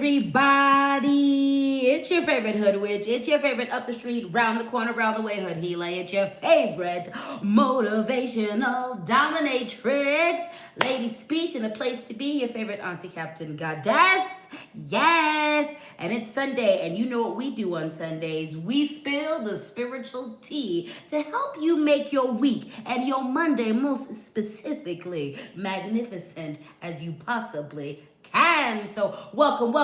everybody. It's your favorite hood witch. It's your favorite up the street, round the corner, round the way hood healer. It's your favorite motivational dominatrix, Lady Speech, and the place to be, your favorite auntie captain goddess. Yes, and it's Sunday, and you know what we do on Sundays. We spill the spiritual tea to help you make your week and your Monday most specifically magnificent as you possibly can. So welcome to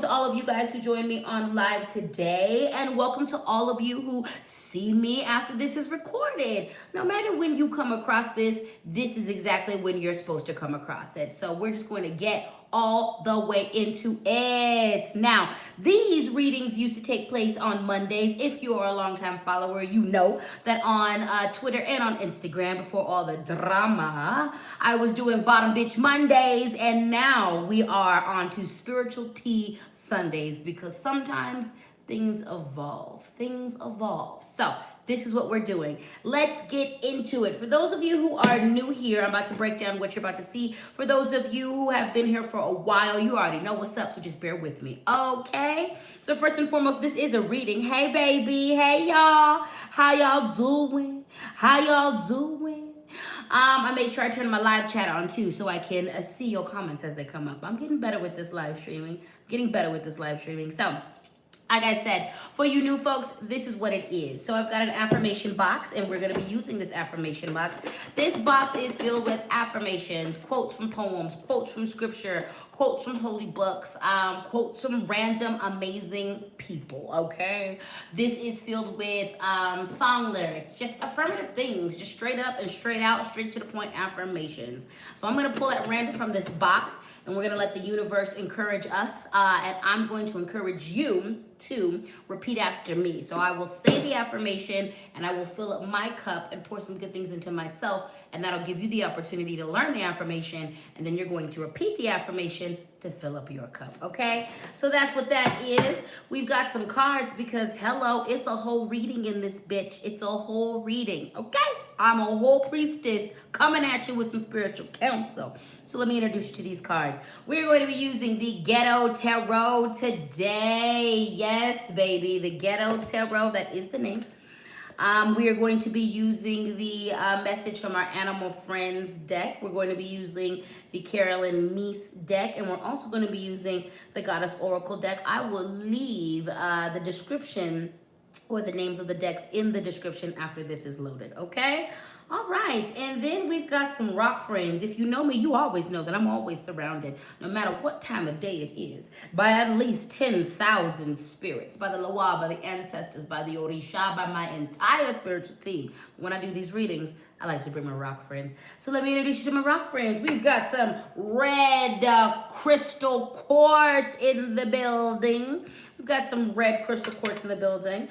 all of you guys who joined me on live today, and welcome to all of you who see me after this is recorded. No matter when you come across this, this is exactly when you're supposed to come across it. So we're just going to get all the way into it. Now, these readings used to take place on Mondays. If you are a longtime follower, you know that on Twitter and on Instagram, before all the drama, I was doing Bottom Bitch Mondays, and now we are on to Spiritual Tea Sundays, because sometimes things evolve. So this is what we're doing. Let's get into it. For those of you who are new here, I'm about to break down what you're about to see. For those of you who have been here for a while, you already know what's up, so just bear with me, okay? So first and foremost, this is a reading. Hey, baby. Hey, y'all. How y'all doing? I made sure I turn my live chat on too, so I can see your comments as they come up. I'm getting better with this live streaming. So, like I said, for you new folks, this is what it is. So I've got an affirmation box, and we're going to be using this affirmation box. This box is filled with affirmations, quotes from poems, quotes from scripture, quotes from holy books, quotes from random amazing people, okay? This is filled with song lyrics, just affirmative things, just straight up and straight out, straight to the point affirmations. So I'm going to pull at random from this box, and we're going to let the universe encourage us, and I'm going to encourage you to repeat after me. So I will say the affirmation, and I will fill up my cup and pour some good things into myself, and that'll give you the opportunity to learn the affirmation, and then you're going to repeat the affirmation to fill up your cup, okay? So that's what that is. We've got some cards because, hello, it's a whole reading in this bitch. It's a whole reading, okay? I'm a whole priestess coming at you with some spiritual counsel. So let me introduce you to these cards. We're going to be using the Ghetto Tarot today. Yes, baby, the Ghetto Tarot, that is the name. We are going to be using the message from our Animal Friends deck. We're going to be using the Carolyn Meese deck, and we're also going to be using the Goddess Oracle deck. I will leave the description or the names of the decks in the description after this is loaded, okay? All right, and then we've got some rock friends. If you know me, you always know that I'm always surrounded, no matter what time of day it is, by at least 10,000 spirits, by the Loa, by the ancestors, by the Orisha, by my entire spiritual team. When I do these readings, I like to bring my rock friends. So let me introduce you to my rock friends. We've got some red crystal quartz in the building. We've got some red crystal quartz in the building.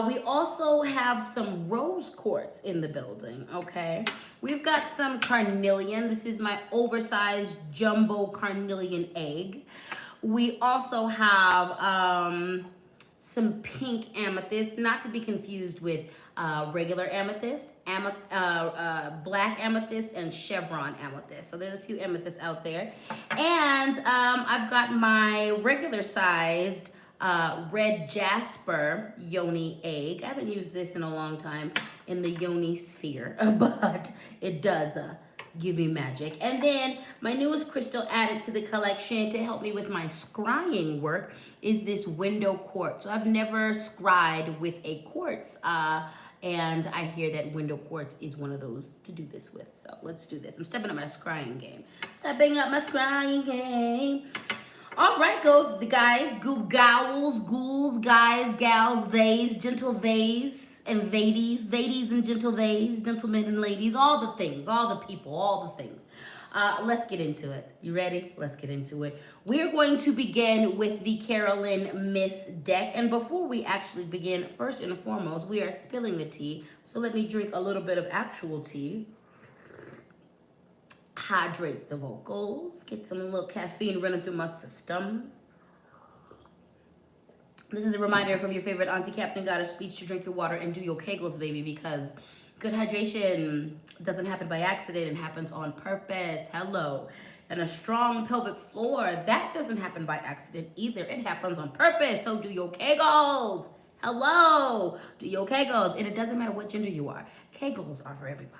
We also have some rose quartz in the building, okay? We've got some carnelian. This is my oversized jumbo carnelian egg. We also have some pink amethyst, not to be confused with regular amethyst, black amethyst, and chevron amethyst. So there's a few amethysts out there. And I've got my regular sized red jasper yoni egg. I haven't used this in a long time in the yoni sphere, but it does give me magic. And then my newest crystal added to the collection to help me with my scrying work is this window quartz. So I've never scryed with a quartz, and I hear that window quartz is one of those to do this with. So let's do this. I'm stepping up my scrying game. All right, goes the guys, gowls, ghouls, guys, gals, theys, gentle theys, and ladies and gentle theys, gentlemen and ladies, all the things, all the people, all the things. Let's get into it. You ready? Let's get into it. We're going to begin with the Carolyn Meese deck. And before we actually begin, first and foremost, we are spilling the tea. So let me drink a little bit of actual tea. Hydrate the vocals, get some little caffeine running through my system. This is a reminder from your favorite auntie captain goddess speech to drink your water and do your kegels, baby, because good hydration doesn't happen by accident, it happens on purpose. Hello. and a strong pelvic floor, that doesn't happen by accident either. It happens on purpose. So do your Kegels. Hello. Do your Kegels. And it doesn't matter what gender you are. Kegels are for everybody.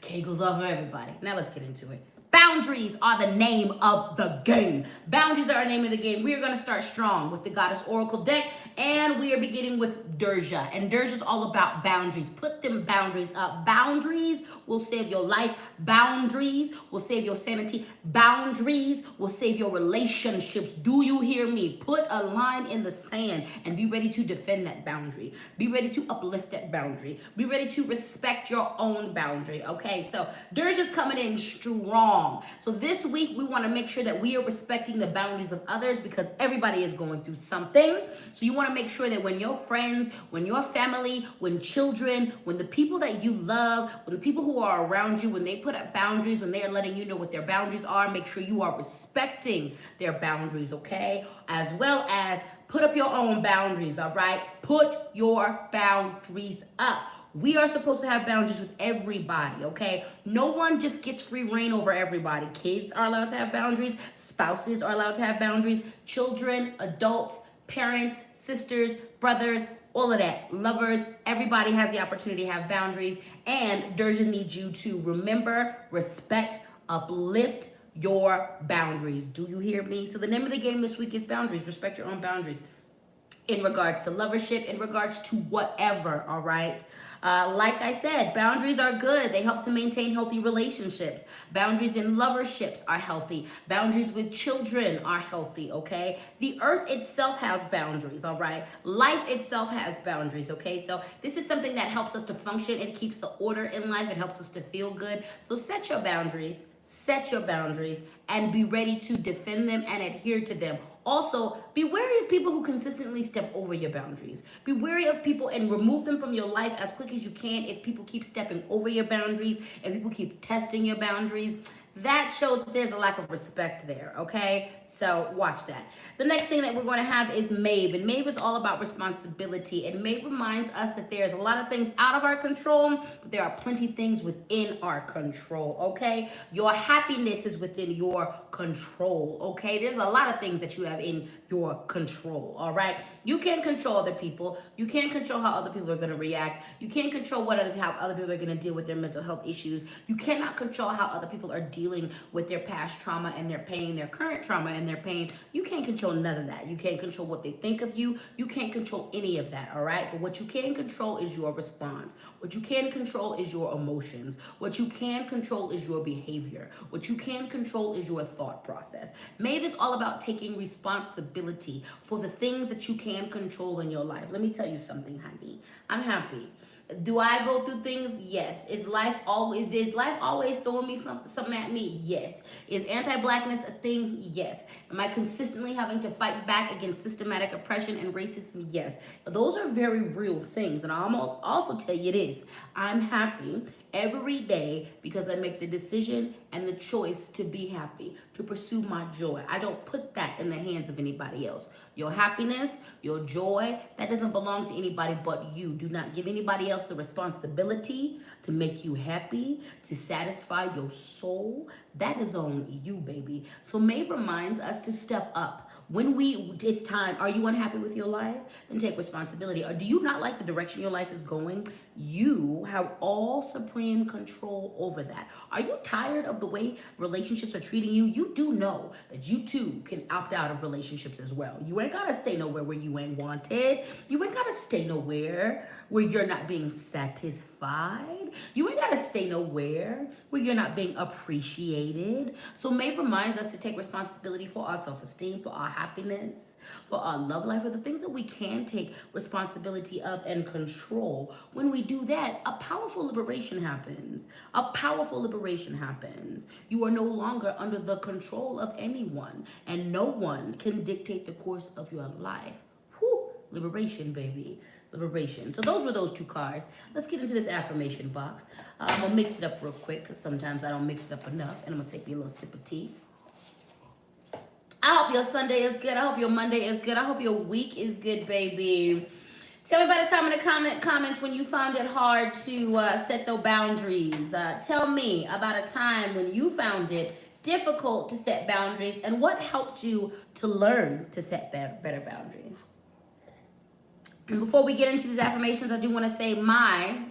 Kegels are for everybody. Now let's get into it. Boundaries are the name of the game. Boundaries are the name of the game. We are going to start strong with the Goddess Oracle deck, and we are beginning with Durja. And Durja is all about boundaries. Put them boundaries up. Boundaries will save your life. Boundaries will save your sanity. Boundaries will save your relationships. Do you hear me? Put a line in the sand and be ready to defend that boundary. Be ready to uplift that boundary. Be ready to respect your own boundary. Okay, so Durja's coming in strong. So this week we want to make sure that we are respecting the boundaries of others, because everybody is going through something. So you want to make sure that when your friends, when your family, when children, when the people that you love, when the people who are around you, when they put up boundaries, when they are letting you know what their boundaries are, make sure you are respecting their boundaries, okay? As well as put up your own boundaries, all right? Put your boundaries up. We are supposed to have boundaries with everybody, okay? No one just gets free reign over everybody. Kids are allowed to have boundaries. Spouses are allowed to have boundaries. Children, adults, parents, sisters, brothers, all of that. Lovers, everybody has the opportunity to have boundaries. And Durja needs you to remember, respect, uplift your boundaries. Do you hear me? So the name of the game this week is boundaries. Respect your own boundaries. In regards to lovership, in regards to whatever, all right? Like I said, boundaries are good. They help to maintain healthy relationships. Boundaries in loverships are healthy. Boundaries with children are healthy, okay? The earth itself has boundaries, all right? Life itself has boundaries, okay? So this is something that helps us to function. It keeps the order in life. It helps us to feel good. So set your boundaries. Set your boundaries and be ready to defend them and adhere to them. Also, be wary of people who consistently step over your boundaries. Be wary of people and remove them from your life as quick as you can if people keep stepping over your boundaries, if people keep testing your boundaries. That shows that there's a lack of respect there, okay? So watch that. The next thing that we're going to have is Maeve. And Maeve is all about responsibility. And Maeve reminds us that there's a lot of things out of our control, but there are plenty of things within our control, okay? Your happiness is within your control, okay? There's a lot of things that you have in your control, all right? You can't control other people. You can't control how other people are going to react. You can't control how other people are going to deal with their mental health issues. You cannot control how other people are dealing with their past trauma and their pain, their current trauma and their pain. You can't control none of that. You can't control what they think of you. You can't control any of that, all right? But what you can control is your response. What you can control is your emotions. What you can control is your behavior. What you can control is your thought process. Maeve is all about taking responsibility for the things that you can control in your life. Let me tell you something, honey. I'm happy. Do I go through things? Yes. Is life always throwing me something at me? Yes. Is anti-blackness a thing? Yes. Am I consistently having to fight back against systematic oppression and racism? Yes. Those are very real things. And I'm also tell you this. I'm happy every day because I make the decision and the choice to be happy, to pursue my joy. I don't put that in the hands of anybody else. Your happiness, your joy, that doesn't belong to anybody but you. Do not give anybody else the responsibility to make you happy, to satisfy your soul. That is on you, baby. So Maeve reminds us to step up. When it's time, are you unhappy with your life? Then take responsibility. Or do you not like the direction your life is going? You have all supreme control over that. Are you tired of the way relationships are treating you? You do know that you too can opt out of relationships as well. You ain't gotta stay nowhere where you ain't wanted. You ain't gotta stay nowhere where you're not being satisfied. You ain't gotta stay nowhere where you're not being appreciated. So Maeve reminds us to take responsibility for our self-esteem, for our happiness, for our love life, for the things that we can take responsibility of and control. When we do that, a powerful liberation happens. A powerful liberation happens. You are no longer under the control of anyone, and no one can dictate the course of your life. Whew, liberation, baby. Liberation. So those were those two cards. Let's get into this affirmation box. I'm going to mix it up real quick because sometimes I don't mix it up enough. And I'm going to take me a little sip of tea. I hope your Sunday is good. I hope your Monday is good. I hope your week is good, baby. Tell me by the time in the comments when you found it hard to set those boundaries. Tell me about a time when you found it difficult to set boundaries, and what helped you to learn to set better boundaries. And before we get into these affirmations, I do want to say my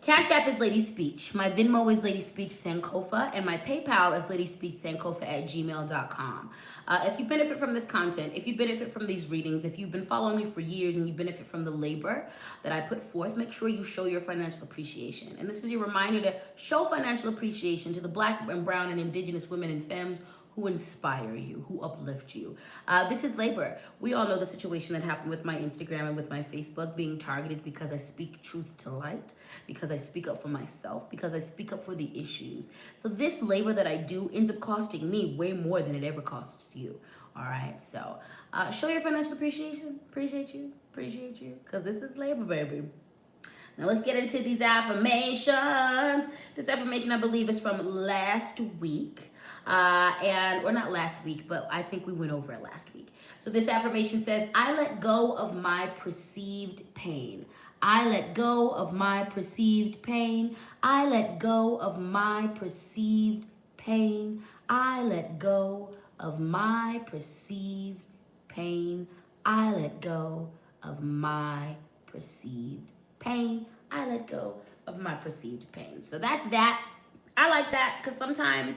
Cash App is LadySpeech. My Venmo is LadySpeech Sankofa, and my PayPal is LadySpeechSankofa@gmail.com. If you benefit from this content, if you benefit from these readings, if you've been following me for years and you benefit from the labor that I put forth, make sure you show your financial appreciation. And this is your reminder to show financial appreciation to the Black and brown and indigenous women and femmes who inspire you, who uplift you. This is labor. We all know the situation that happened with my Instagram and with my Facebook, being targeted because I speak truth to light, because I speak up for myself, because I speak up for the issues. So this labor that I do ends up costing me way more than it ever costs you. All right, so show your financial appreciation. Appreciate you, because this is labor, baby. Now let's get into these affirmations. This affirmation, I believe, is from last week. Or not last week, but I think we went over it last week. So this affirmation says, I let go of my perceived pain. I let go of my perceived pain. I let go of my perceived pain. I let go of my perceived pain. I let go of my perceived pain. I let go of my perceived pain. So that's that. I like that because sometimes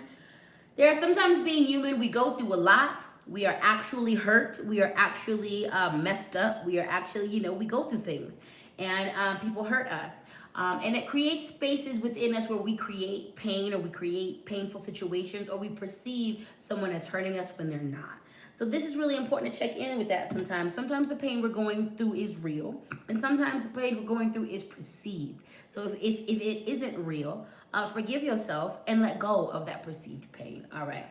being human, we go through a lot. We are actually hurt. We are actually messed up. We are actually, we go through things. And people hurt us. And it creates spaces within us where we create pain, or we create painful situations, or we perceive someone as hurting us when they're not. So this is really important to check in with that sometimes. Sometimes the pain we're going through is real, and sometimes the pain we're going through is perceived. So if it isn't real, forgive yourself and let go of that perceived pain. All right.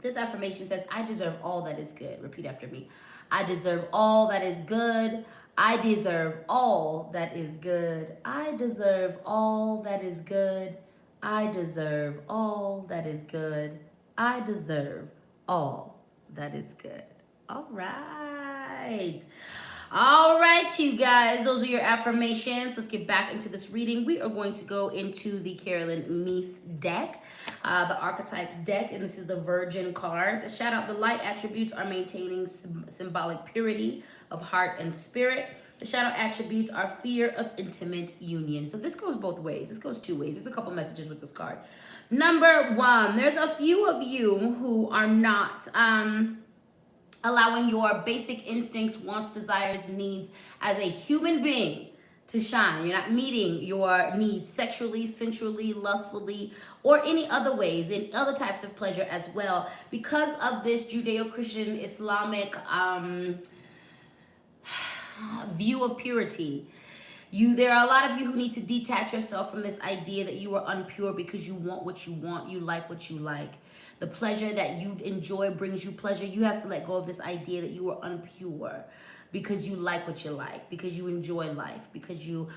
This affirmation says, I deserve all that is good. Repeat after me. I deserve all that is good. I deserve all that is good. I deserve all that is good. I deserve all that is good. I deserve all that is good. All right. All right, you guys, those are your affirmations. Let's get back into this reading. We are going to go into the Carolyn Meese deck, the archetypes deck, and this is the Virgin card. The shout out, the light attributes are maintaining symbolic purity of heart and spirit. The shadow attributes are fear of intimate union. So this goes both ways. This goes two ways. There's a couple messages with this card. Number one, there's a few of you who are not allowing your basic instincts, wants, desires, needs as a human being to shine. You're not meeting your needs sexually, sensually, lustfully, or any other ways, in other types of pleasure as well, because of this Judeo-Christian Islamic view of purity. There are a lot of you who need to detach yourself from this idea that you are unpure because you want what you want, you like what you like. The pleasure that you enjoy brings you pleasure. You have to let go of this idea that you are unpure because you like what you like, because you enjoy life, because you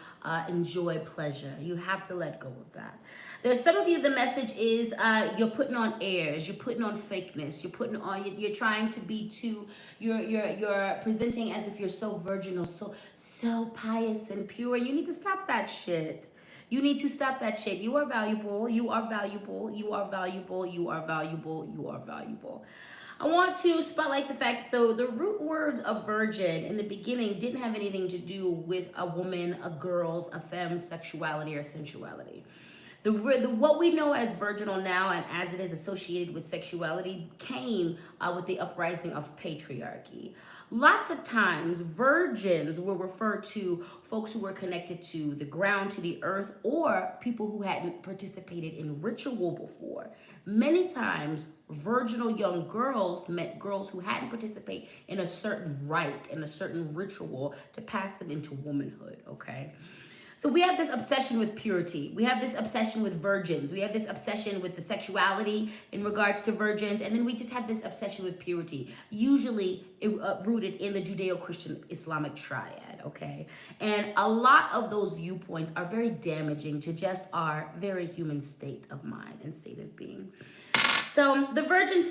enjoy pleasure. You have to let go of that. There's some of you, the message is you're putting on airs, you're putting on fakeness, you're trying to be too, you're presenting as if you're so virginal, so pious and pure. You need to stop that shit. You need to stop that shit. You are valuable. You are valuable. You are valuable. You are valuable. You are valuable. I want to spotlight the fact, though, the root word of virgin in the beginning didn't have anything to do with a woman, a girl's, a femme's sexuality or sensuality. What we know as virginal now, and as it is associated with sexuality, came with the uprising of patriarchy. Lots of times, virgins will refer to folks who were connected to the ground, to the earth, or people who hadn't participated in ritual before. Many times, virginal young girls meant girls who hadn't participated in a certain rite, in a certain ritual to pass them into womanhood, okay? So we have this obsession with purity. We have this obsession with virgins. We have this obsession with the sexuality in regards to virgins. And then we just have this obsession with purity, usually rooted in the Judeo-Christian Islamic triad, okay? And a lot of those viewpoints are very damaging to just our very human state of mind and state of being. So the Virgin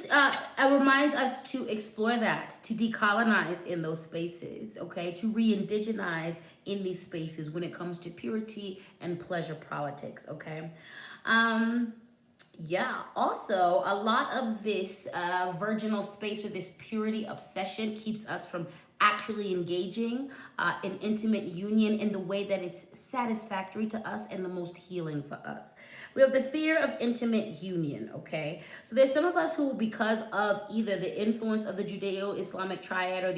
reminds us to explore that, to decolonize in those spaces, okay? To re-indigenize in these spaces when it comes to purity and pleasure politics, okay? Yeah, also, a lot of this virginal space or this purity obsession keeps us from actually engaging in intimate union in the way that is satisfactory to us and the most healing for us. We have the fear of intimate union, okay? So there's some of us who, because of either the influence of the Judeo-Islamic triad or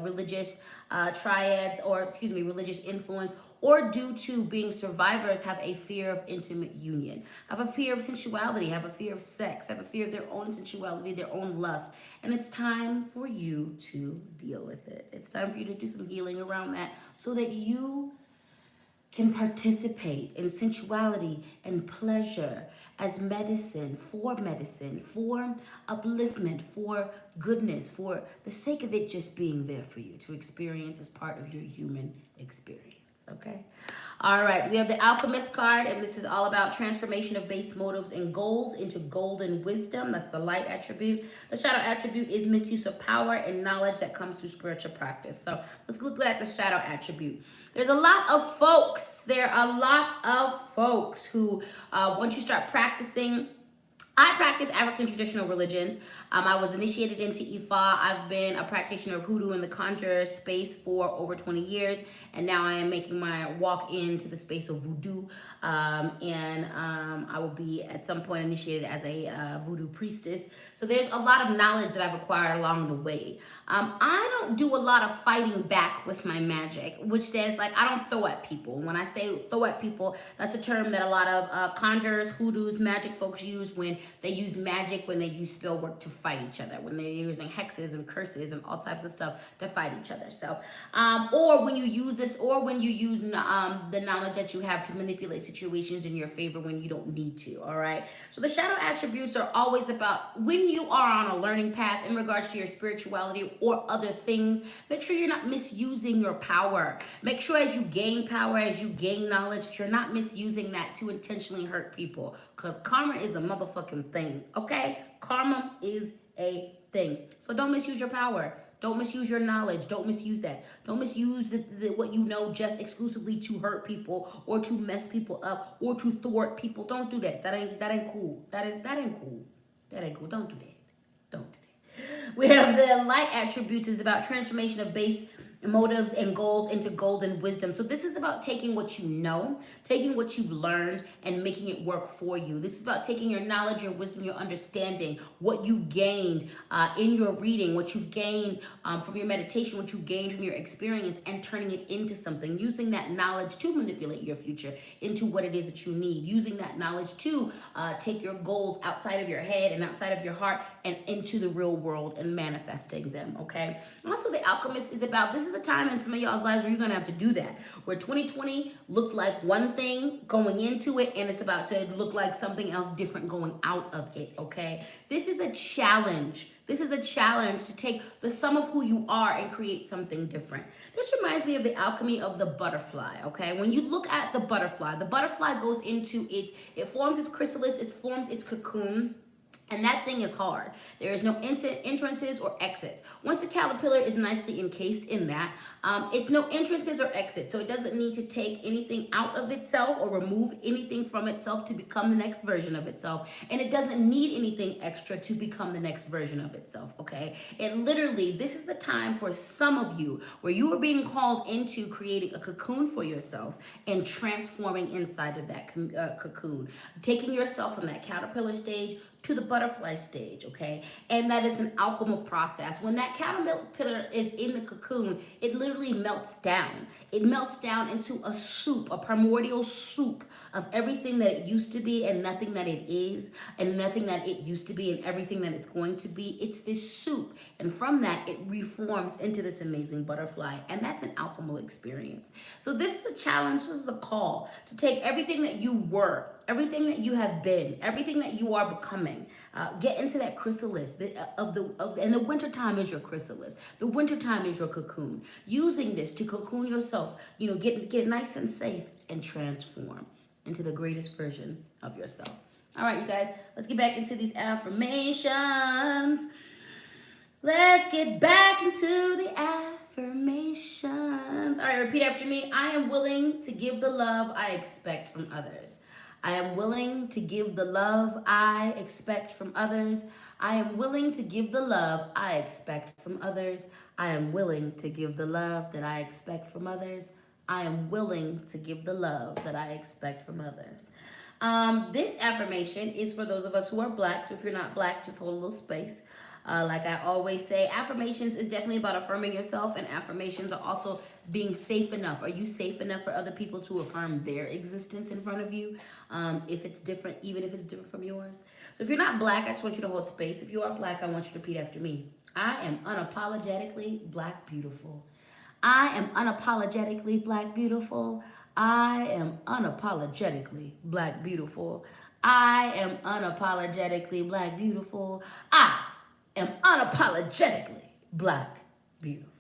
religious triads, or excuse me, religious influence, or due to being survivors, have a fear of intimate union, have a fear of sensuality, have a fear of sex, have a fear of their own sensuality, their own lust. And it's time for you to deal with it. It's time for you to do some healing around that so that you can participate in sensuality and pleasure as medicine, for upliftment, for goodness, for the sake of it just being there for you to experience as part of your human experience. Okay. All right. We have the Alchemist card, and this is all about transformation of base motives and goals into golden wisdom. That's the light attribute. The shadow attribute is misuse of power and knowledge that comes through spiritual practice. So let's look at the shadow attribute. There's a lot of folks. There are a lot of folks who, once you start practicing, I practice African traditional religions. I was initiated into Ifa. I've been a practitioner of hoodoo in the conjure space for over 20 years. And now I am making my walk into the space of voodoo. I will be at some point initiated as a voodoo priestess. So there's a lot of knowledge that I've acquired along the way. I don't do a lot of fighting back with my magic, which says, like, I don't throw at people. When I say throw at people, that's a term that a lot of conjurers, hoodoos, magic folks use when they use magic, when they use spell work to fight each other, when they're using hexes and curses and all types of stuff to fight each other. So, or when you use this, or when you use the knowledge that you have to manipulate situations in your favor when you don't need to, all right? So the shadow attributes are always about when you are on a learning path in regards to your spirituality or other things, make sure you're not misusing your power. Make sure as you gain power, as you gain knowledge, you're not misusing that to intentionally hurt people, because karma is a motherfucking thing, okay? Karma is a thing. So don't misuse your power. Don't misuse your knowledge. Don't misuse that. Don't misuse what you know just exclusively to hurt people or to mess people up or to thwart people. Don't do that. That ain't cool. That ain't cool. That ain't cool. Don't do that. Don't do that. We have the light attributes is about transformation of base motives and goals into golden wisdom. So this is about taking what you know, taking what you've learned, and making it work for you. This is about taking your knowledge, your wisdom, your understanding, what you've gained in your reading, what you've gained from your meditation, what you've gained from your experience, and turning it into something, using that knowledge to manipulate your future into what it is that you need, using that knowledge to take your goals outside of your head and outside of your heart and into the real world and manifesting them, okay? And also the alchemist is about, this is a time in some of y'all's lives where you're gonna have to do that, where 2020 looked like one thing going into it and it's about to look like something else different going out of it, okay? This is a challenge. This is a challenge to take the sum of who you are and create something different. This reminds me of the alchemy of the butterfly, okay? When you look at the butterfly goes into it forms its chrysalis, it forms its cocoon, and that thing is hard. There is no entrances or exits. Once the caterpillar is nicely encased in that, it's no entrances or exits. So it doesn't need to take anything out of itself or remove anything from itself to become the next version of itself. And it doesn't need anything extra to become the next version of itself, okay? And literally, this is the time for some of you where you are being called into creating a cocoon for yourself and transforming inside of that cocoon. Taking yourself from that caterpillar stage to the butterfly stage, okay? And that is an alchemical process. When that caterpillar is in the cocoon, it literally melts down. It melts down into a soup, a primordial soup of everything that it used to be and nothing that it is, and nothing that it used to be and everything that it's going to be. It's this soup. And from that, it reforms into this amazing butterfly. And that's an alchemical experience. So this is a challenge. This is a call to take everything that you were, everything that you have been, everything that you are becoming, get into that chrysalis and the wintertime is your chrysalis. The wintertime is your cocoon. Using this to cocoon yourself, get nice and safe and transform into the greatest version of yourself. All right, you guys, let's get back into these affirmations. Let's get back into the affirmations. All right, repeat after me. I am willing to give the love I expect from others. I am willing to give the love I expect from others. I am willing to give the love I expect from others. I am willing to give the love that I expect from others. I am willing to give the love that I expect from others. This affirmation is for those of us who are black. So if you're not black, just hold a little space. Like I always say, affirmations is definitely about affirming yourself, and affirmations are also being safe enough. Are you safe enough for other people to affirm their existence in front of you? If it's different, even if it's different from yours. So if you're not black, I just want you to hold space. If you are black, I want you to repeat after me. I am unapologetically black beautiful. I am unapologetically black beautiful. I am unapologetically black beautiful. I am unapologetically black beautiful. I am unapologetically black beautiful.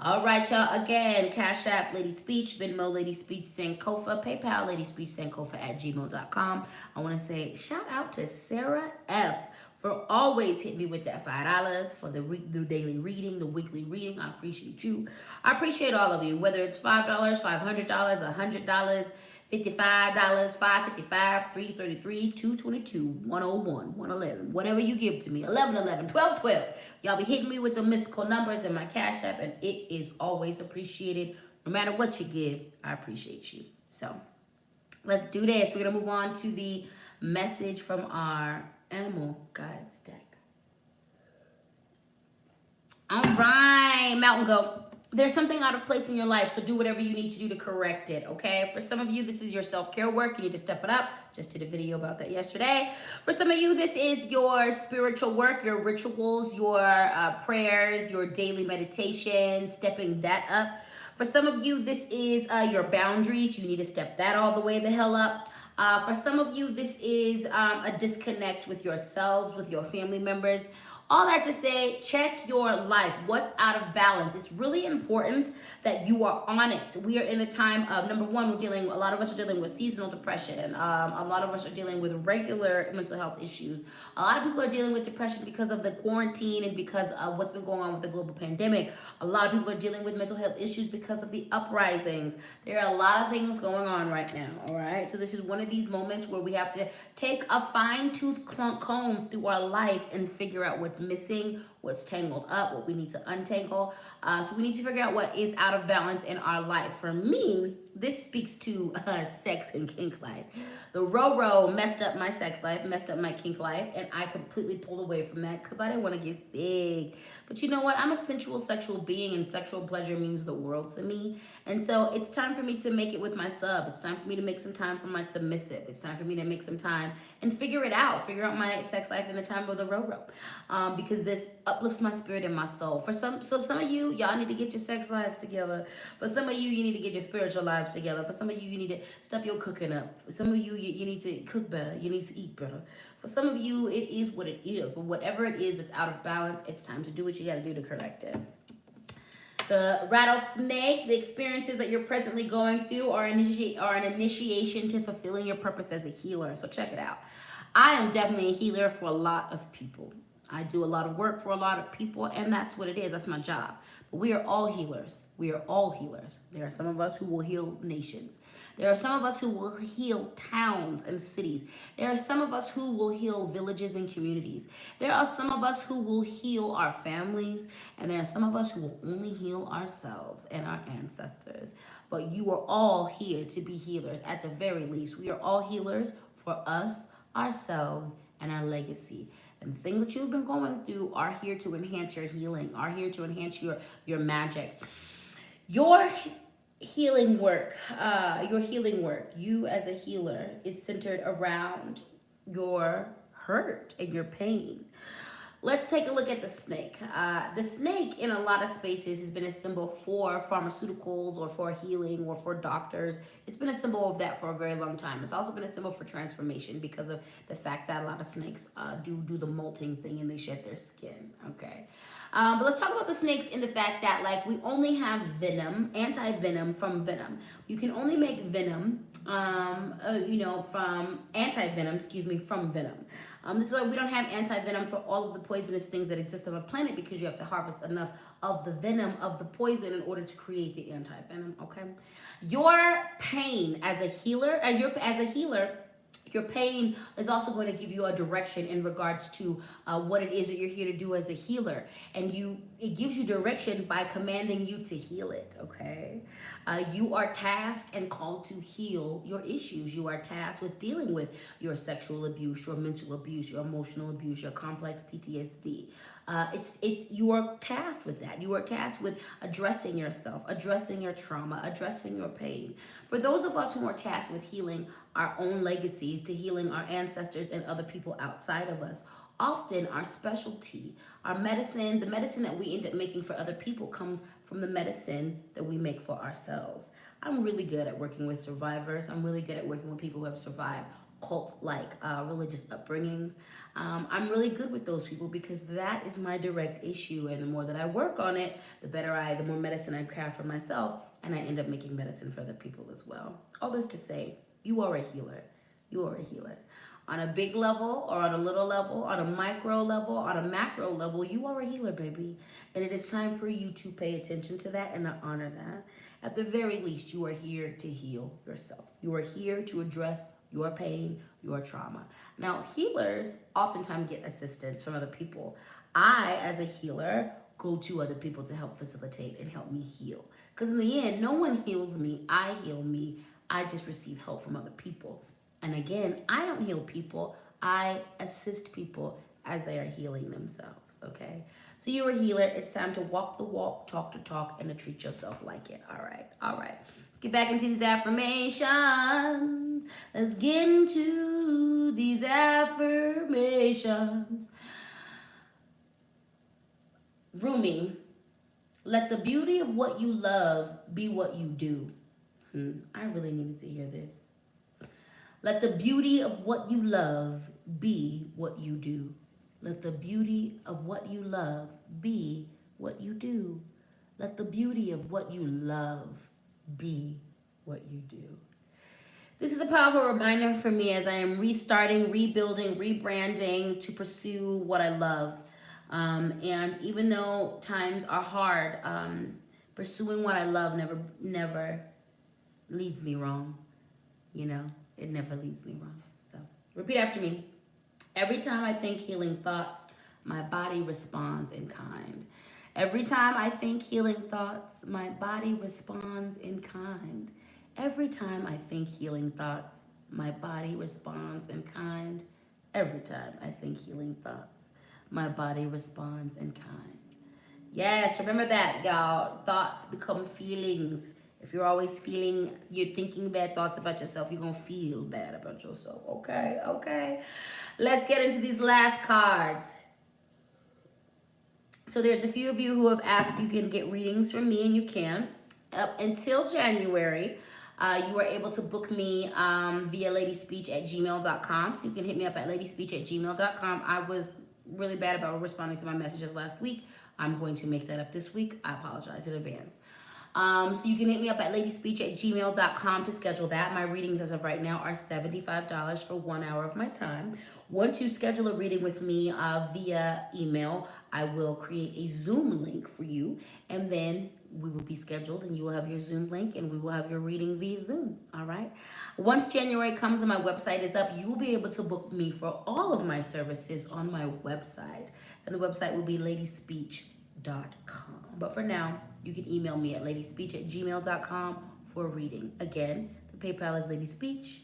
All right, y'all. Again, Cash App, LadySpeech, Venmo, LadySpeech, Sankofa, PayPal, LadySpeech, Sankofa at gmail.com. I want to say shout out to Sarah F. for always hitting me with that $5 for the daily reading, the weekly reading. I appreciate you. I appreciate all of you, whether it's $5, $500, $100, $55, $555, $333, $222, $101, $111, whatever you give to me, $11, $12. Y'all be hitting me with the mystical numbers in my Cash App, and it is always appreciated. No matter what you give, I appreciate you. So let's do this. We're going to move on to the message from our animal guides deck. All right, Mountain Goat. There's something out of place in your life, so do whatever you need to do to correct it, okay? For some of you, this is your self-care work. You need to step it up. Just did a video about that yesterday. For some of you, this is your spiritual work, your rituals, your prayers, your daily meditation, stepping that up. For some of you, this is your boundaries. You need to step that all the way the hell up. For some of you, this is a disconnect with yourselves, with your family members. All that to say, check your life. What's out of balance? It's really important that you are on it. We are in a time of, number one, a lot of us are dealing with seasonal depression. A lot of us are dealing with regular mental health issues. A lot of people are dealing with depression because of the quarantine and because of what's been going on with the global pandemic. A lot of people are dealing with mental health issues because of the uprisings. There are a lot of things going on right now, all right? So this is one of these moments where we have to take a fine-tooth comb through our life and figure out what's missing, what's tangled up, what we need to untangle. So we need to figure out what is out of balance in our life. For me, this speaks to sex and kink life. The Roro messed up my sex life, messed up my kink life, and I completely pulled away from that because I didn't want to get sick. But you know what? I'm a sensual sexual being, and sexual pleasure means the world to me. And so it's time for me to make it with my sub. It's time for me to make some time for my submissive. It's time for me to make some time and figure it out. Figure out my sex life in the time of the Roro. Because this uplifts my spirit and my soul. Some of you, y'all need to get your sex lives together. For some of you, you need to get your spiritual lives together. For some of you, you need to step your cooking up. For some of you, you need to cook better. You need to eat better. For some of you, it is what it is. But whatever it is that's out of balance, it's time to do what you got to do to correct it. The rattlesnake, the experiences that you're presently going through are an initiation to fulfilling your purpose as a healer. So check it out. I am definitely a healer for a lot of people. I do a lot of work for a lot of people, and that's what it is. That's my job. But we are all healers. We are all healers. There are some of us who will heal nations. There are some of us who will heal towns and cities. There are some of us who will heal villages and communities. There are some of us who will heal our families, and there are some of us who will only heal ourselves and our ancestors. But you are all here to be healers. At the very least, we are all healers for us, ourselves, and our legacy. And the things that you've been going through are here to enhance your healing, are here to enhance your magic. Your healing work, you as a healer, is centered around your hurt and your pain. Let's take a look at the snake. The snake in a lot of spaces has been a symbol for pharmaceuticals or for healing or for doctors. It's been a symbol of that for a very long time. It's also been a symbol for transformation because of the fact that a lot of snakes do the molting thing and they shed their skin, okay? But let's talk about the snakes in the fact that, like, we only have venom, anti-venom from venom. You can only make venom, from anti-venom, from venom. This is why we don't have anti-venom for all of the poisonous things that exist on the planet, because you have to harvest enough of the venom of the poison in order to create the anti-venom, okay? Your pain as a healer, Your pain is also going to give you a direction in regards to what it is that you're here to do as a healer. And it gives you direction by commanding you to heal it, okay? You are tasked and called to heal your issues. You are tasked with dealing with your sexual abuse, your mental abuse, your emotional abuse, your complex PTSD. You are tasked with that. You are tasked with addressing yourself, addressing your trauma, addressing your pain. For those of us who are tasked with healing our own legacies, to healing our ancestors and other people outside of us, often our specialty, our medicine, the medicine that we end up making for other people comes from the medicine that we make for ourselves. I'm really good at working with survivors. I'm really good at working with people who have survived cult-like religious upbringings. I'm really good with those people because that is my direct issue, and the more that I work on it, the more medicine I craft for myself, and I end up making medicine for other people as well. All this to say, you are a healer. You are a healer. On a big level or on a little level, on a micro level, on a macro level, you are a healer, baby. And it is time for you to pay attention to that and to honor that. At the very least, you are here to heal yourself. You are here to address your pain, your trauma. Now, healers oftentimes get assistance from other people. I, as a healer, go to other people to help facilitate and help me heal. Because in the end, no one heals me. I heal me. I just receive help from other people. And again, I don't heal people. I assist people as they are healing themselves, okay? So you're a healer. It's time to walk the walk, talk the talk, and to treat yourself like it. All right, all right. Let's get back into these affirmations. Let's get into these affirmations. Rumi, let the beauty of what you love be what you do. I really needed to hear this. Let the beauty of what you love be what you do. Let the beauty of what you love be what you do. Let the beauty of what you love be what you do. This is a powerful reminder for me as I am restarting, rebuilding, rebranding to pursue what I love. And even though times are hard, pursuing what I love never leads me wrong. You know, it never leads me wrong. So repeat after me. Every time I think healing thoughts, my body responds in kind. Every time I think healing thoughts, my body responds in kind. Every time I think healing thoughts, my body responds in kind. Every time I think healing thoughts, my body responds in kind. Yes, remember that, y'all. Thoughts become feelings. If you're always you're thinking bad thoughts about yourself, you're going to feel bad about yourself. Okay, okay. Let's get into these last cards. So there's a few of you who have asked you can get readings from me, and you can. Up until January, you are able to book me via LadySpeech@gmail.com. So you can hit me up at LadySpeech@gmail.com. I was really bad about responding to my messages last week. I'm going to make that up this week. I apologize in advance. So you can hit me up at LadySpeech@gmail.com to schedule that. My readings as of right now are $75 for 1 hour of my time. Once you schedule a reading with me via email, I will create a Zoom link for you, and then we will be scheduled, and you will have your Zoom link, and we will have your reading via Zoom, all right? Once January comes and my website is up, you will be able to book me for all of my services on my website, and the website will be LadySpeech.com. But for now, you can email me at LadySpeech@gmail.com for a reading. Again, the PayPal is LadySpeech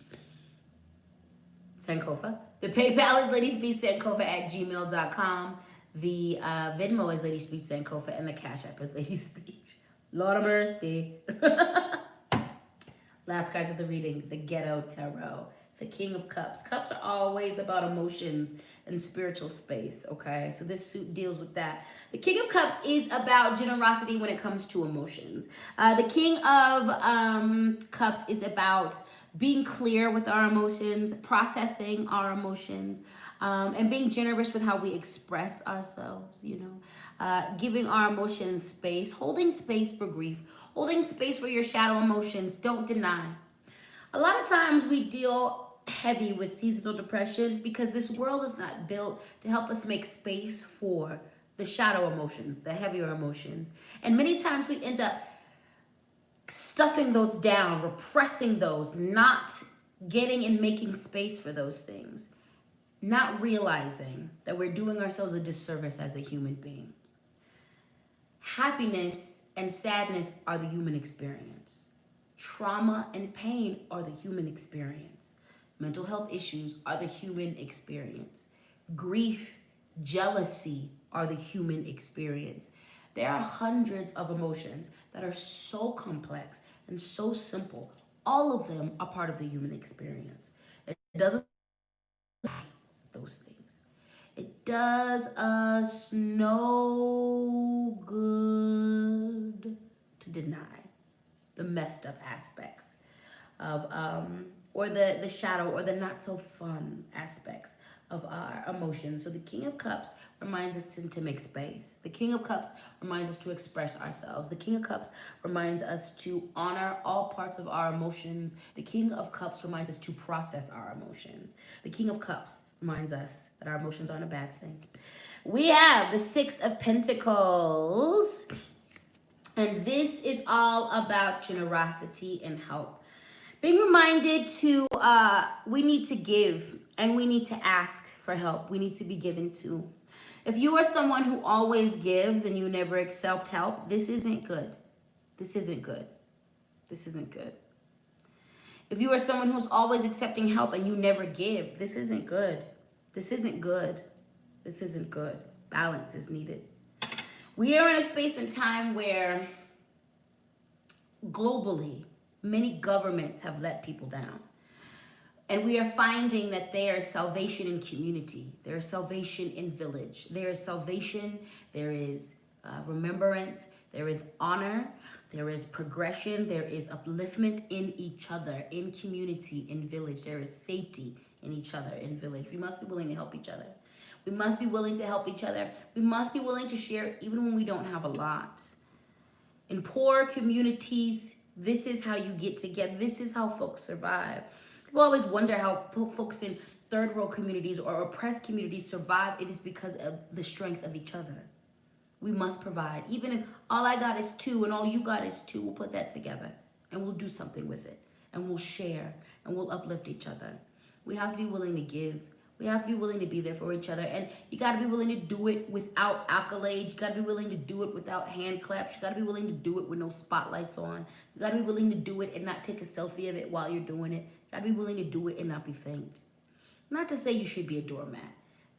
Sankofa. The PayPal is LadySpeechSankofa@gmail.com. The Venmo is LadySpeech Sankofa, and the Cash App is LadySpeech. Lord of mercy. Last cards of the reading, the Ghetto Tarot, the King of Cups. Cups are always about emotions and spiritual space, okay? So this suit deals with that. The King of Cups is about generosity when it comes to emotions. The King of Cups is about being clear with our emotions, processing our emotions, and being generous with how we express ourselves, you know, giving our emotions space, holding space for grief, holding space for your shadow emotions. Don't deny. A lot of times we deal heavy with seasonal depression because this world is not built to help us make space for the shadow emotions, the heavier emotions. And many times we end up stuffing those down, repressing those, not getting and making space for those things, not realizing that we're doing ourselves a disservice as a human being. Happiness and sadness are the human experience. Trauma and pain are the human experience. Mental health issues are the human experience. Grief, jealousy are the human experience. There are hundreds of emotions that are so complex and so simple. All of them are part of the human experience. It doesn't those things. It does us no good to deny the messed up aspects of or the shadow or the not so fun aspects of our emotions. So the King of Cups reminds us to make space. The King of Cups reminds us to express ourselves. The King of Cups reminds us to honor all parts of our emotions. The King of Cups reminds us to process our emotions. The King of Cups reminds us that our emotions aren't a bad thing. We have the Six of Pentacles, and this is all about generosity and help. Being reminded to, we need to give and we need to ask for help. We need to be given to. If you are someone who always gives and you never accept help, this isn't good. This isn't good. This isn't good. If you are someone who's always accepting help and you never give, this isn't good. This isn't good. This isn't good. Balance is needed. We are in a space and time where globally, many governments have let people down. And we are finding that there is salvation in community. There is salvation in village. There is salvation. There is remembrance. There is honor. There is progression. There is upliftment in each other, in community, in village. There is safety in each other, in village. We must be willing to help each other. We must be willing to help each other. We must be willing to share even when we don't have a lot. In poor communities, this is how you get together. This is how folks survive. People always wonder how folks in third world communities or oppressed communities survive. It is because of the strength of each other. We must provide. Even if all I got is 2 and all you got is 2, we'll put that together and we'll do something with it. And we'll share and we'll uplift each other. We have to be willing to give. We have to be willing to be there for each other. And you got to be willing to do it without accolades. You got to be willing to do it without hand claps. You got to be willing to do it with no spotlights on. You got to be willing to do it and not take a selfie of it while you're doing it. You got to be willing to do it and not be thanked. Not to say you should be a doormat.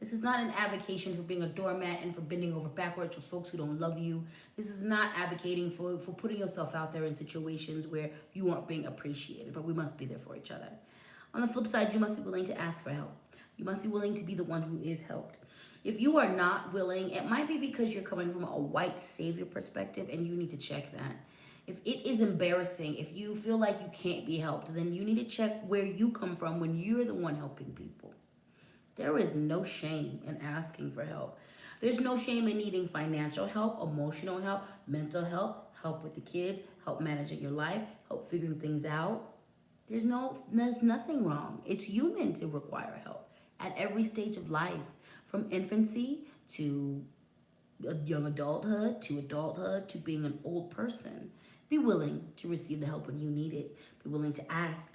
This is not an advocation for being a doormat and for bending over backwards for folks who don't love you. This is not advocating for putting yourself out there in situations where you aren't being appreciated, but we must be there for each other. On the flip side, you must be willing to ask for help. You must be willing to be the one who is helped. If you are not willing, it might be because you're coming from a white savior perspective and you need to check that. If it is embarrassing, if you feel like you can't be helped, then you need to check where you come from when you're the one helping people. There is no shame in asking for help. There's no shame in needing financial help, emotional help, mental help, help with the kids, help managing your life, help figuring things out. There's nothing wrong. It's human to require help at every stage of life, from infancy to young adulthood to being an old person. Be willing to receive the help when you need it. Be willing to ask.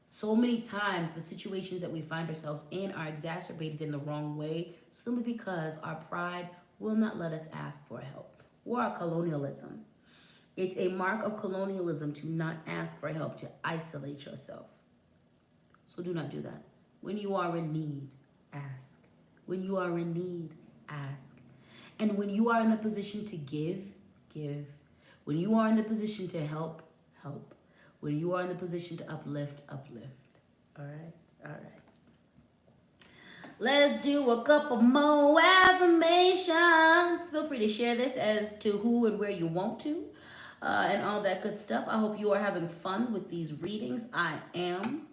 So many times the situations that we find ourselves in are exacerbated in the wrong way simply because our pride will not let us ask for help, or our colonialism. It's a mark of colonialism to not ask for help, to isolate yourself. So do not do that. When you are in need, ask. When you are in need, ask. And when you are in the position to give, give. When you are in the position to help, help. When you are in the position to uplift, uplift. All right? All right. Let's do a couple more affirmations. Feel free to share this as to who and where you want to. And all that good stuff. I hope you are having fun with these readings. I am.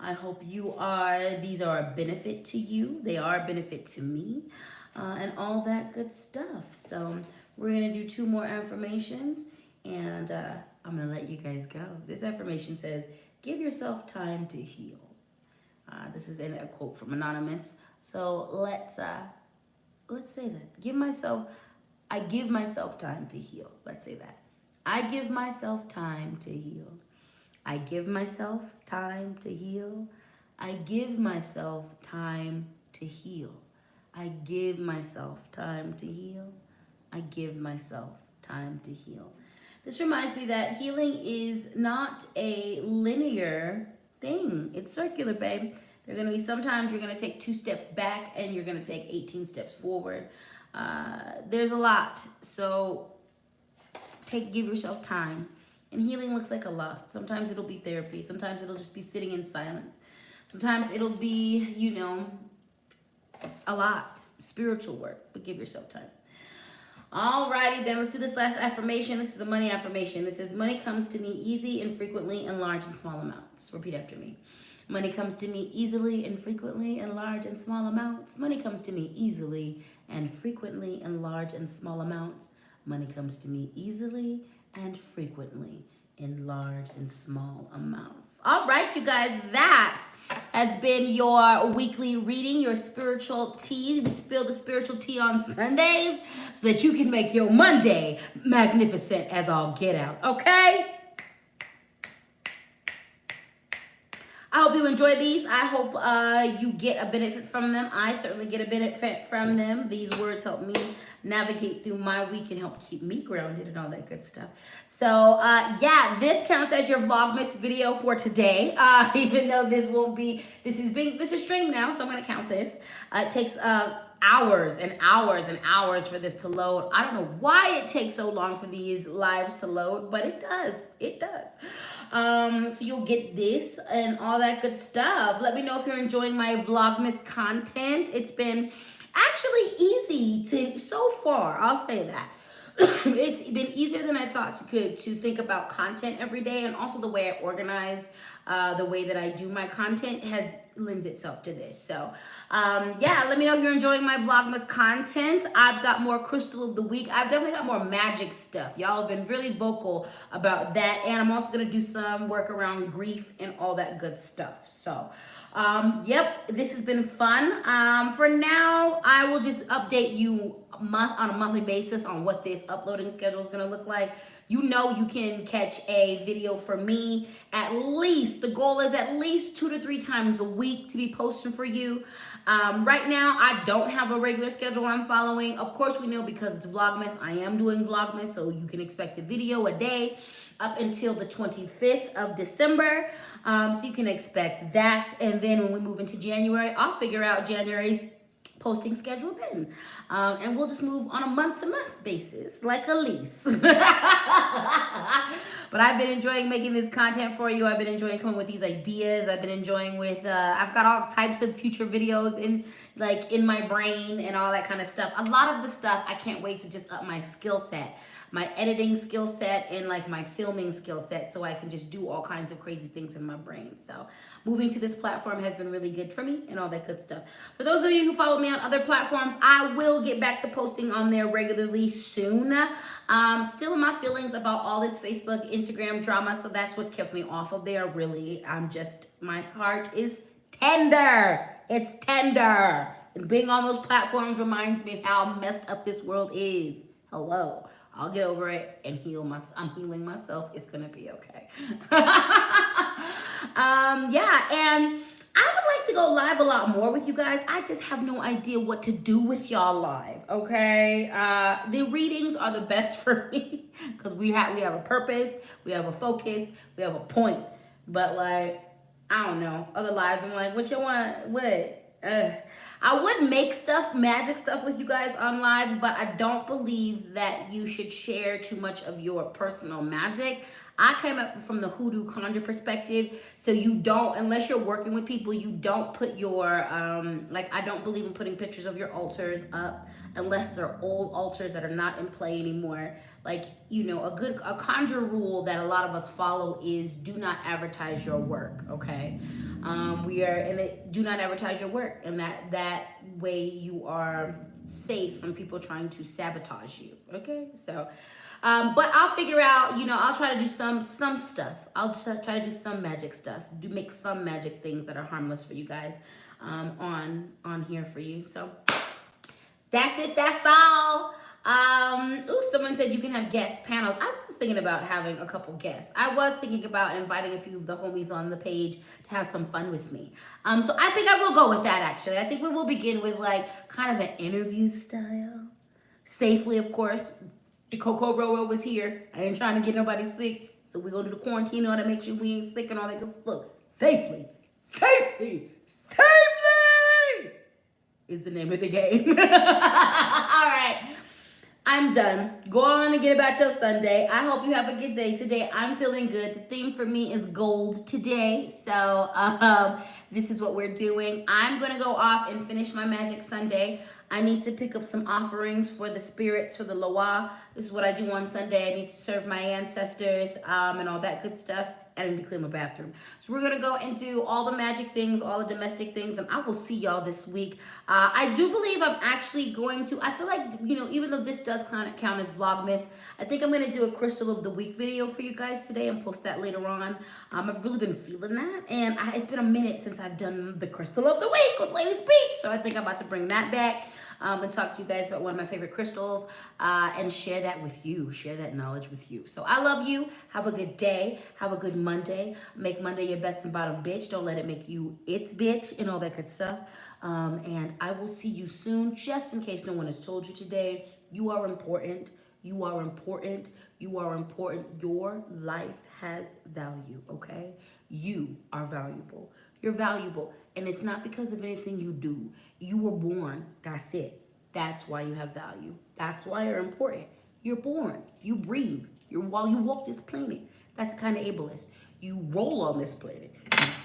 I hope these are a benefit to you. They are a benefit to me. And all that good stuff. So we're going to do 2 more affirmations. And I'm going to let you guys go. This affirmation says, give yourself time to heal. This is in a quote from Anonymous. So let's say that. I give myself time to heal. Let's say that. I give myself time to heal. I give myself time to heal. I give myself time to heal. I give myself time to heal. I give myself time to heal. This reminds me that healing is not a linear thing. It's circular, babe. There are going to be sometimes you're going to take 2 steps back and you're going to take 18 steps forward. There's a lot. So give yourself time. And healing looks like a lot. Sometimes it'll be therapy. Sometimes it'll just be sitting in silence. Sometimes it'll be, a lot. Spiritual work. But give yourself time. Alrighty then, let's do this last affirmation. This is the money affirmation. This says, money comes to me easy and frequently in large and small amounts. Repeat after me. Money comes to me easily and frequently in large and small amounts. Money comes to me easily and frequently in large and small amounts. Money comes to me easily and frequently in large and small amounts. All right, you guys, that has been your weekly reading, your spiritual tea. We spill the spiritual tea on Sundays so that you can make your Monday magnificent as all get out, okay? I hope you enjoy these. I hope you get a benefit from them. I certainly get a benefit from them. These words help me navigate through my week and help keep me grounded and all that good stuff. So yeah, this counts as your Vlogmas video for today. Even though this is streamed now, so I'm gonna count this. It takes hours and hours and hours for this to load. I don't know why it takes so long for these lives to load, but it does. It does. So you'll get this and all that good stuff. Let me know if you're enjoying my Vlogmas content. It's been actually easy so far. I'll say that. It's been easier than I thought to think about content every day, and also the way I organize, the way that I do my content lends itself to this. So yeah, let me know if you're enjoying my Vlogmas content. I've got more Crystal of the Week. I've definitely got more magic stuff. Y'all have been really vocal about that, and I'm also gonna do some work around grief and all that good stuff. So yep, this has been fun. For now, I will just update you on a monthly basis on what this uploading schedule is going to look like. You can catch a video from me at least, the goal is at least 2 to 3 times a week to be posting for you. Right now, I don't have a regular schedule I'm following. Of course, we know because it's Vlogmas, I am doing Vlogmas, so you can expect a video a day up until the 25th of December. So you can expect that. And then when we move into January, I'll figure out January's posting schedule then. And we'll just move on a month-to-month basis, like a lease. But I've been enjoying making this content for you. I've been enjoying coming with these ideas. I've been enjoying I've got all types of future videos in my brain and all that kind of stuff. A lot of the stuff, I can't wait to just up my skill set, my editing skill set and my filming skill set, so I can just do all kinds of crazy things in my brain. So moving to this platform has been really good for me and all that good stuff. For those of you who follow me on other platforms, I will get back to posting on there regularly soon. Still in my feelings about all this Facebook, Instagram drama, so that's what's kept me off of there. Really, my heart is tender. It's tender. And being on those platforms reminds me of how messed up this world is. Hello. I'll get over it and I'm healing myself. It's gonna be okay. Yeah, and I would like to go live a lot more with you guys. I just have no idea what to do with y'all live, okay? The readings are the best for me because we have a purpose, we have a focus, we have a point. But I don't know, other lives, I'm like, what you want? What? I would make magic stuff with you guys on live, but I don't believe that you should share too much of your personal magic. I came up from the hoodoo conjure perspective, so you don't, unless you're working with people, you don't put your, I don't believe in putting pictures of your altars up unless they're old altars that are not in play anymore. A conjure rule that a lot of us follow is do not advertise your work, okay? Do not advertise your work, and that way you are safe from people trying to sabotage you, okay? So, but I'll figure out, I'll try to do some stuff. I'll try to do some magic stuff, make some magic things that are harmless for you guys, on here for you. So that's it. That's all. Someone Someone said you can have guest panels. I was thinking about having a couple guests. I was thinking about inviting a few of the homies on the page to have some fun with me. So I think I will go with that, actually. I think we will begin with like kind of an interview style. Safely, of course. The Coco Roa was here. I ain't trying to get nobody sick. So we're going to do the quarantine on to make sure we ain't sick and all that good stuff. Safely. Safely. Safely is the name of the game. All right. I'm done. Go on and get about your Sunday. I hope you have a good day today. I'm feeling good. The theme for me is gold today. So this is what we're doing. I'm going to go off and finish my Magic Sunday. I need to pick up some offerings for the spirits, for the Loa. This is what I do on Sunday. I need to serve my ancestors and all that good stuff. And I need to clean my bathroom. So we're going to go and do all the magic things, all the domestic things, and I will see y'all this week. I do believe I'm actually going to, I feel like, even though this does count as Vlogmas, I think I'm going to do a Crystal of the Week video for you guys today and post that later on. I've really been feeling that, and it's been a minute since I've done the Crystal of the Week with LadySpeech, so I think I'm about to bring that back. And talk to you guys about one of my favorite crystals and share that with you, share that knowledge with you. So I love you. Have a good day. Have a good Monday. Make Monday your best and bottom bitch. Don't let it make you its bitch and all that good stuff. And I will see you soon. Just in case no one has told you today, you are important. You are important. You are important. Your life has value, okay? You are valuable. You're valuable. And it's not because of anything you do. You were born. That's it. That's why you have value. That's why you're important. You're born. You breathe. While you walk this planet. That's kind of ableist. You roll on this planet.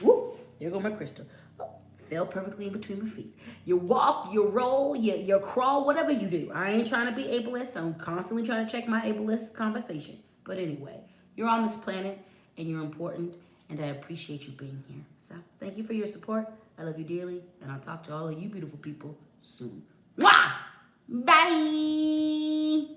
Whoop. There go my crystal. Oh, fell perfectly in between my feet. You walk, you roll, you crawl, whatever you do. I ain't trying to be ableist. I'm constantly trying to check my ableist conversation. But anyway, you're on this planet and you're important. And I appreciate you being here. So thank you for your support. I love you dearly. And I'll talk to all of you beautiful people soon. Mwah! Bye!